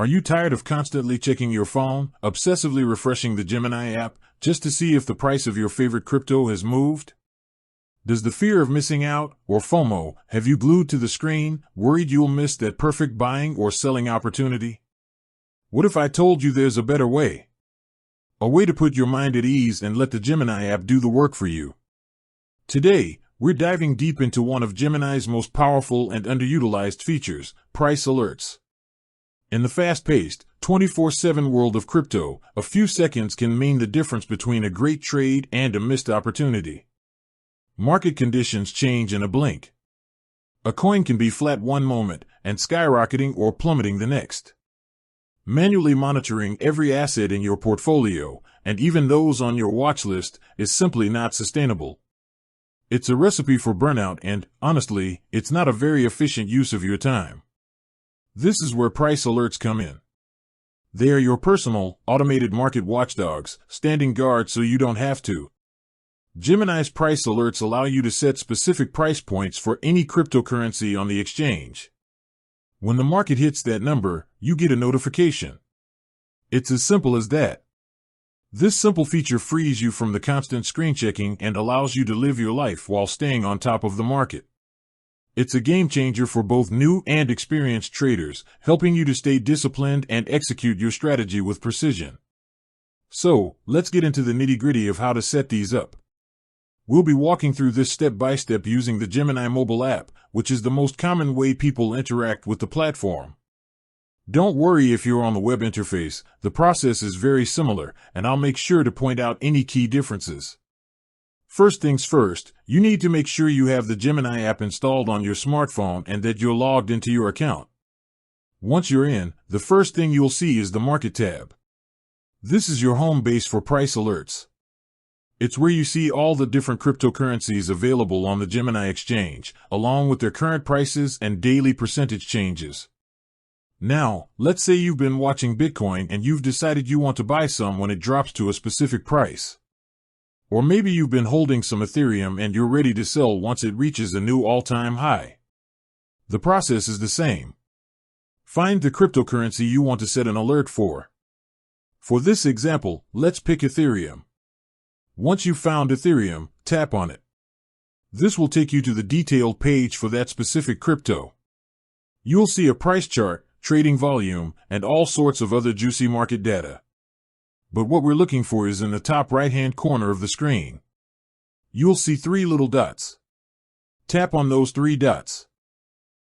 Are you tired of constantly checking your phone, obsessively refreshing the Gemini app, just to see if the price of your favorite crypto has moved? Does the fear of missing out, or FOMO, have you glued to the screen, worried you'll miss that perfect buying or selling opportunity? What if I told you there's a better way? A way to put your mind at ease and let the Gemini app do the work for you. Today, we're diving deep into one of Gemini's most powerful and underutilized features, price alerts. In the fast-paced, 24/7 world of crypto, a few seconds can mean the difference between a great trade and a missed opportunity. Market conditions change in a blink. A coin can be flat one moment and skyrocketing or plummeting the next. Manually monitoring every asset in your portfolio, and even those on your watch list, is simply not sustainable. It's a recipe for burnout and, honestly, it's not a very efficient use of your time. This is where price alerts come in. They are your personal, automated market watchdogs, standing guard so you don't have to. Gemini's price alerts allow you to set specific price points for any cryptocurrency on the exchange. When the market hits that number, you get a notification. It's as simple as that. This simple feature frees you from the constant screen checking and allows you to live your life while staying on top of the market. It's a game changer for both new and experienced traders, helping you to stay disciplined and execute your strategy with precision. So, let's get into the nitty-gritty of how to set these up. We'll be walking through this step by step using the Gemini mobile app, which is the most common way people interact with the platform. Don't worry if you're on the web interface, the process is very similar, and I'll make sure to point out any key differences. First things first, you need to make sure you have the Gemini app installed on your smartphone and that you're logged into your account. Once you're in, the first thing you'll see is the Market tab. This is your home base for price alerts. It's where you see all the different cryptocurrencies available on the Gemini exchange, along with their current prices and daily percentage changes. Now, let's say you've been watching Bitcoin and you've decided you want to buy some when it drops to a specific price. Or maybe you've been holding some Ethereum and you're ready to sell once it reaches a new all-time high. The process is the same. Find the cryptocurrency you want to set an alert for. For this example, let's pick Ethereum. Once you've found Ethereum, tap on it. This will take you to the detailed page for that specific crypto. You'll see a price chart, trading volume, and all sorts of other juicy market data. But what we're looking for is in the top right-hand corner of the screen. You'll see three little dots. Tap on those three dots.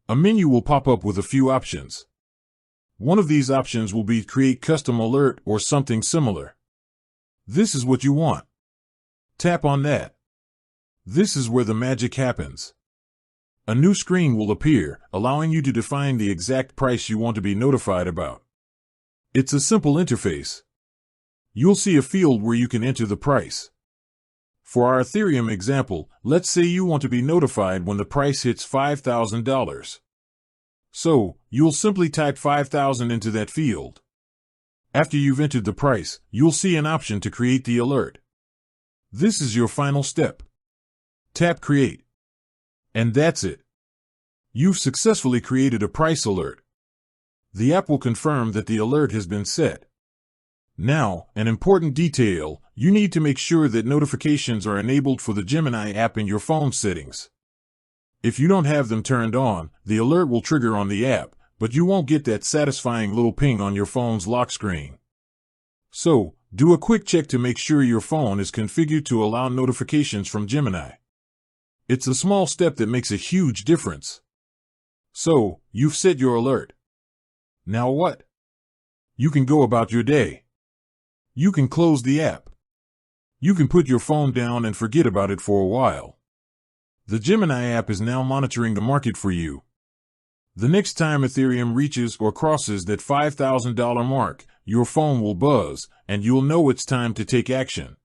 A menu will pop up with a few options. One of these options will be Create Custom Alert or something similar. This is what you want. Tap on that. This is where the magic happens. A new screen will appear, allowing you to define the exact price you want to be notified about. It's a simple interface. You'll see a field where you can enter the price. For our Ethereum example, let's say you want to be notified when the price hits $5,000. So, you'll simply type 5,000 into that field. After you've entered the price, you'll see an option to create the alert. This is your final step. Tap Create. And that's it. You've successfully created a price alert. The app will confirm that the alert has been set. Now, an important detail, you need to make sure that notifications are enabled for the Gemini app in your phone settings. If you don't have them turned on, the alert will trigger on the app, but you won't get that satisfying little ping on your phone's lock screen. So, do a quick check to make sure your phone is configured to allow notifications from Gemini. It's a small step that makes a huge difference. So, you've set your alert. Now what? You can go about your day. You can close the app. You can put your phone down and forget about it for a while. The Gemini app is now monitoring the market for you. The next time Ethereum reaches or crosses that $5,000 mark, your phone will buzz, and you'll know it's time to take action.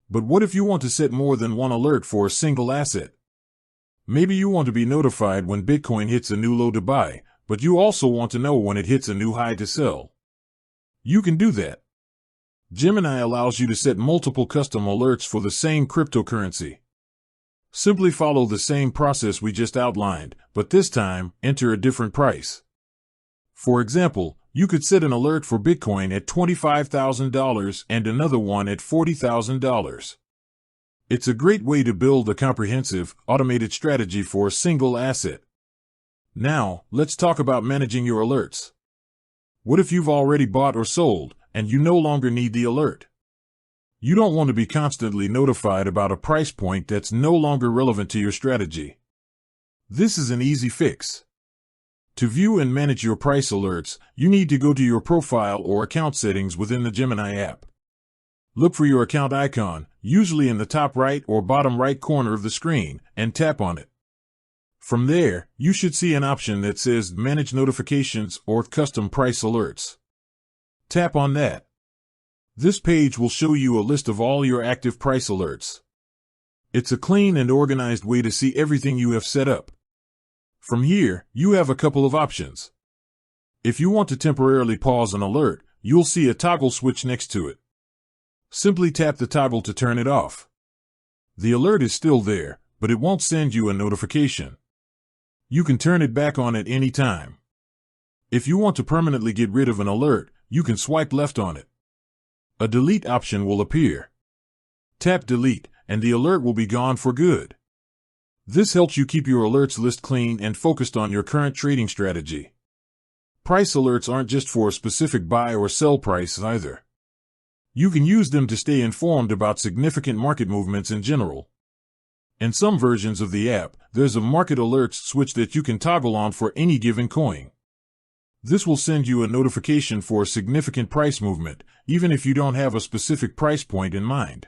But what if you want to set more than one alert for a single asset? Maybe you want to be notified when Bitcoin hits a new low to buy, but you also want to know when it hits a new high to sell. You can do that. Gemini allows you to set multiple custom alerts for the same cryptocurrency. Simply follow the same process we just outlined, but this time, enter a different price. For example, You could set an alert for Bitcoin at $25,000 and another one at $40,000. It's a great way to build a comprehensive, automated strategy for a single asset. Now, let's talk about managing your alerts. What if you've already bought or sold, and you no longer need the alert? You don't want to be constantly notified about a price point that's no longer relevant to your strategy. This is an easy fix. To view and manage your price alerts, you need to go to your profile or account settings within the Gemini app. Look for your account icon, usually in the top right or bottom right corner of the screen, and tap on it. From there, you should see an option that says Manage Notifications or Custom Price Alerts. Tap on that. This page will show you a list of all your active price alerts. It's a clean and organized way to see everything you have set up. From here, you have a couple of options. If you want to temporarily pause an alert, you'll see a toggle switch next to it. Simply tap the toggle to turn it off. The alert is still there, but it won't send you a notification. You can turn it back on at any time. If you want to permanently get rid of an alert, you can swipe left on it. A delete option will appear. Tap delete, and the alert will be gone for good. This helps you keep your alerts list clean and focused on your current trading strategy. Price alerts aren't just for a specific buy or sell price either. You can use them to stay informed about significant market movements in general. In some versions of the app, there's a market alerts switch that you can toggle on for any given coin. This will send you a notification for a significant price movement, even if you don't have a specific price point in mind.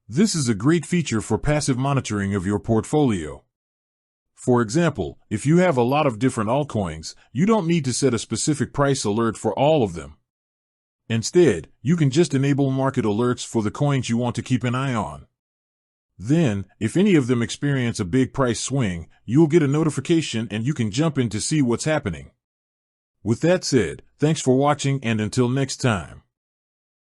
This is a great feature for passive monitoring of your portfolio. For example, if you have a lot of different altcoins, you don't need to set a specific price alert for all of them. Instead, you can just enable market alerts for the coins you want to keep an eye on. Then, if any of them experience a big price swing, you'll get a notification and you can jump in to see what's happening. With that said, thanks for watching, and until next time.